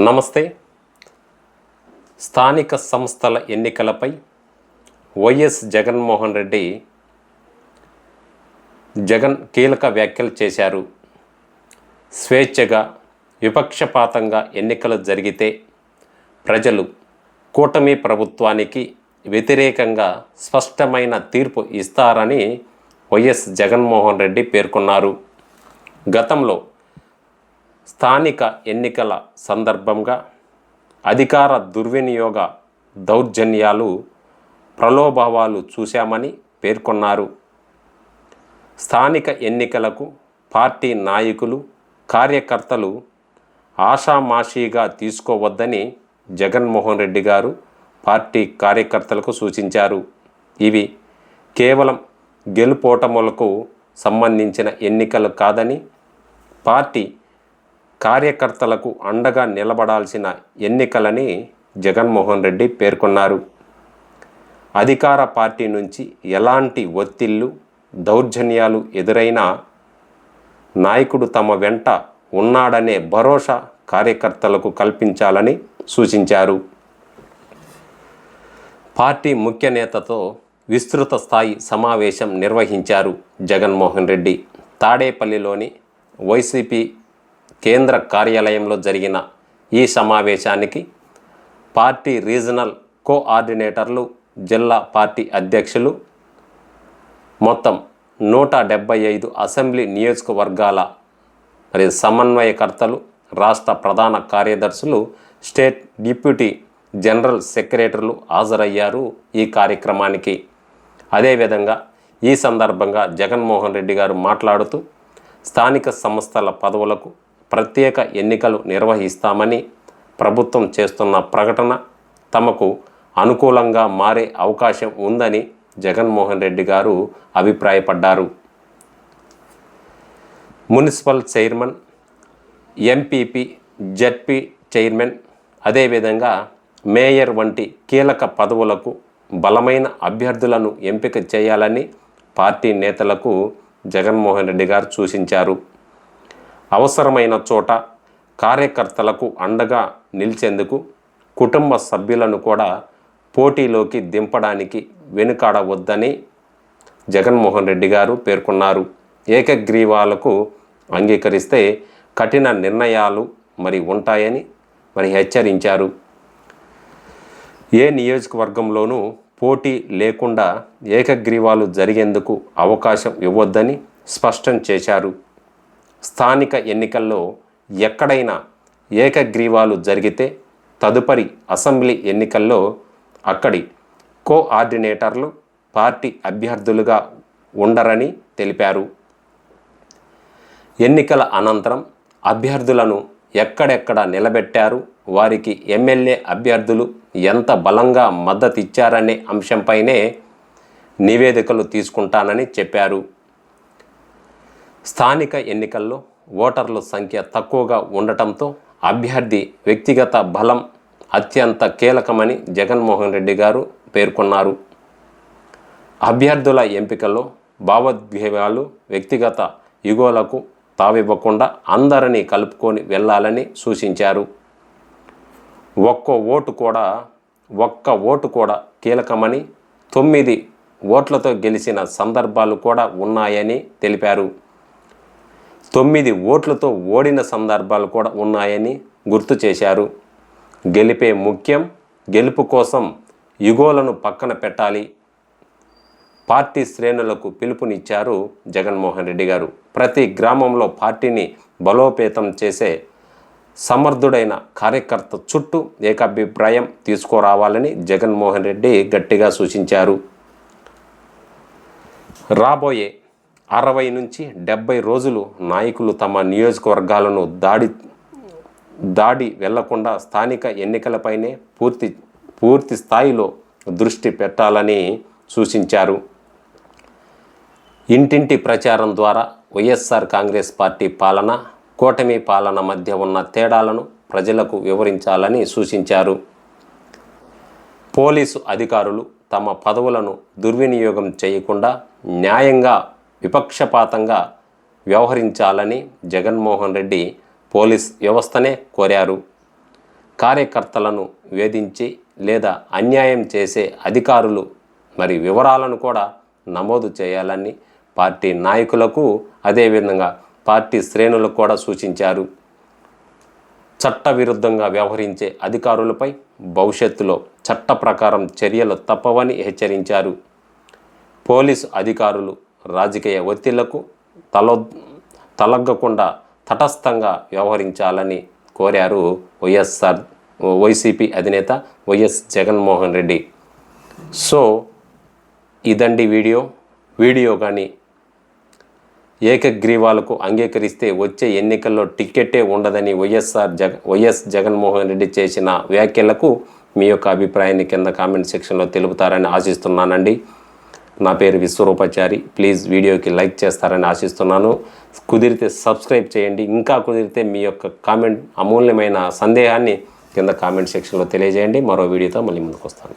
నమస్తే. స్థానిక సంస్థల ఎన్నికలపై వైఎస్ జగన్మోహన్ రెడ్డి కీలక వ్యాఖ్యలు చేశారు. స్వేచ్ఛగా విపక్షపాతంగా ఎన్నికలు జరిగితే ప్రజలు కూటమి ప్రభుత్వానికి వ్యతిరేకంగా స్పష్టమైన తీర్పు ఇస్తారని వైఎస్ జగన్మోహన్ రెడ్డి పేర్కొన్నారు. గతంలో స్థానిక ఎన్నికల సందర్భంగా అధికార దుర్వినియోగ దౌర్జన్యాలు ప్రలోభావాలు చూశామని పేర్కొన్నారు. స్థానిక ఎన్నికలకు పార్టీ నాయకులు కార్యకర్తలు ఆషామాషీగా తీసుకోవద్దని జగన్మోహన్ రెడ్డి గారు పార్టీ కార్యకర్తలకు సూచించారు. ఇవి కేవలం గెలుపోటములకు సంబంధించిన ఎన్నికలు కాదని, పార్టీ కార్యకర్తలకు అండగా నిలబడాల్సిన ఎన్నికలని జగన్మోహన్ రెడ్డి పేర్కొన్నారు. అధికార పార్టీ నుంచి ఎలాంటి ఒత్తిళ్లు దౌర్జన్యాలు ఎదురైనా నాయకుడు తమ వెంట ఉన్నాడనే భరోసా కార్యకర్తలకు కల్పించాలని సూచించారు. పార్టీ ముఖ్య నేతతో విస్తృత స్థాయి సమావేశం నిర్వహించారు జగన్మోహన్ రెడ్డి. తాడేపల్లిలోని వైసీపీ కేంద్ర కార్యాలయంలో జరిగిన ఈ సమావేశానికి పార్టీ రీజనల్ కోఆర్డినేటర్లు, జిల్లా పార్టీ అధ్యక్షులు, మొత్తం 175 అసెంబ్లీ నియోజకవర్గాల సమన్వయకర్తలు, రాష్ట్ర ప్రధాన కార్యదర్శులు, స్టేట్ డిప్యూటీ జనరల్ సెక్రటరీలు హాజరయ్యారు ఈ కార్యక్రమానికి. అదేవిధంగా ఈ సందర్భంగా జగన్మోహన్ రెడ్డి గారు మాట్లాడుతూ స్థానిక సంస్థల పదవులకు ప్రత్యేక ఎన్నికలు నిర్వహిస్తామని ప్రభుత్వం చేస్తున్న ప్రకటన తమకు అనుకూలంగా మారే అవకాశం ఉందని జగన్మోహన్ రెడ్డి గారు అభిప్రాయపడ్డారు. Municipal chairman, MPP, ZP chairman, అదేవిధంగా మేయర్ వంటి కీలక పదవులకు బలమైన అభ్యర్థులను ఎంపిక చేయాలని పార్టీ నేతలకు జగన్మోహన్ రెడ్డి గారు సూచించారు. అవసరమైన చోట కార్యకర్తలకు అండగా నిలిచేందుకు కుటుంబ సభ్యులను కూడా పోటీలోకి దింపడానికి వెనుకాడవద్దని జగన్మోహన్ రెడ్డి గారు పేర్కొన్నారు. ఏకగ్రీవాలకు అంగీకరిస్తే కఠిన నిర్ణయాలు ఉంటాయని హెచ్చరించారు. ఏ నియోజకవర్గంలోనూ పోటీ లేకుండా ఏకగ్రీవాలు జరిగేందుకు అవకాశం ఇవ్వొద్దని స్పష్టం చేశారు. స్థానిక ఎన్నికల్లో ఎక్కడైనా ఏకగ్రీవాలు జరిగితే తదుపరి అసెంబ్లీ ఎన్నికల్లో అక్కడి కోఆర్డినేటర్లు పార్టీ అభ్యర్థులుగా ఉండరని తెలిపారు. ఎన్నికల అనంతరం అభ్యర్థులను ఎక్కడెక్కడ నిలబెట్టారు, వారికి ఎమ్మెల్యే అభ్యర్థులు ఎంత బలంగా మద్దతిచ్చారనే అంశంపైనే నివేదికలు తీసుకుంటానని చెప్పారు. స్థానిక ఎన్నికల్లో ఓటర్ల సంఖ్య తక్కువగా ఉండటంతో అభ్యర్థి వ్యక్తిగత బలం అత్యంత కీలకమని జగన్మోహన్ రెడ్డి గారు పేర్కొన్నారు. అభ్యర్థుల ఎంపికలో భావోద్వేగాలు, వ్యక్తిగత యుగోలకు తావివ్వకుండా అందరినీ కలుపుకొని వెళ్ళాలని సూచించారు. ఒక్క ఓటు కూడా కీలకమని, 9 ఓట్లతో గెలిచిన సందర్భాలు కూడా ఉన్నాయని తెలిపారు. 9 ఓట్లతో ఓడిన సందర్భాలు కూడా ఉన్నాయని గుర్తు చేశారు. గెలిపే ముఖ్యం, గెలుపు కోసం యుగోలను పక్కన పెట్టాలి. పార్టీ శ్రేణులకు పిలుపునిచ్చారు జగన్మోహన్ రెడ్డి గారు. ప్రతి గ్రామంలో పార్టీని బలోపేతం చేసే సమర్థుడైన కార్యకర్త చుట్టూ ఏకాభిప్రాయం తీసుకురావాలని జగన్మోహన్ రెడ్డి గట్టిగా సూచించారు. రాబోయే 60 నుంచి 70 రోజులు నాయకులు తమ నియోజకవర్గాలను దాడి వెళ్లకుండా స్థానిక ఎన్నికలపైనే పూర్తి స్థాయిలో దృష్టి పెట్టాలని సూచించారు. ఇంటింటి ప్రచారం ద్వారా వైఎస్ఆర్ కాంగ్రెస్ పార్టీ పాలన, కూటమి పాలన మధ్య ఉన్న తేడాలను ప్రజలకు వివరించాలని సూచించారు. పోలీసు అధికారులు తమ పదవులను దుర్వినియోగం చేయకుండా న్యాయంగా విపక్షపాతంగా వ్యవహరించాలని జగన్మోహన్ రెడ్డి పోలీస్ వ్యవస్థనే కోరారు. కార్యకర్తలను వేధించి లేదా అన్యాయం చేసే అధికారులు మరి వివరాలను కూడా నమోదు చేయాలని పార్టీ నాయకులకు అదేవిధంగా పార్టీ శ్రేణులకు కూడా సూచించారు. చట్టవిరుద్ధంగా వ్యవహరించే అధికారులపై భవిష్యత్తులో చట్ట ప్రకారం చర్యలు తప్పవని హెచ్చరించారు. పోలీసు అధికారులు రాజకీయ ఒత్తిళ్లకు తలగ్గకుండా తటస్థంగా వ్యవహరించాలని కోరారు వైసీపీ అధినేత వైఎస్ జగన్మోహన్ రెడ్డి. సో ఇదండి వీడియో కానీ ఏకగ్రీవాలకు అంగీకరిస్తే వచ్చే ఎన్నికల్లో టిక్కెట్టే ఉండదని వైఎస్ జగన్మోహన్ రెడ్డి చేసిన వ్యాఖ్యలకు మీ యొక్క అభిప్రాయాన్ని కింద కామెంట్ సెక్షన్లో తెలుపుతారని ఆశిస్తున్నానండి. నా పేరు విశ్వరూపాచారి. ప్లీజ్ వీడియోకి లైక్ చేస్తారని ఆశిస్తున్నాను. కుదిరితే సబ్స్క్రైబ్ చేయండి. ఇంకా కుదిరితే మీ యొక్క కామెంట్ అమూల్యమైన సందేహాన్ని కింద కామెంట్ సెక్షన్లో తెలియజేయండి. మరో వీడియోతో మళ్ళీ ముందుకు వస్తాను.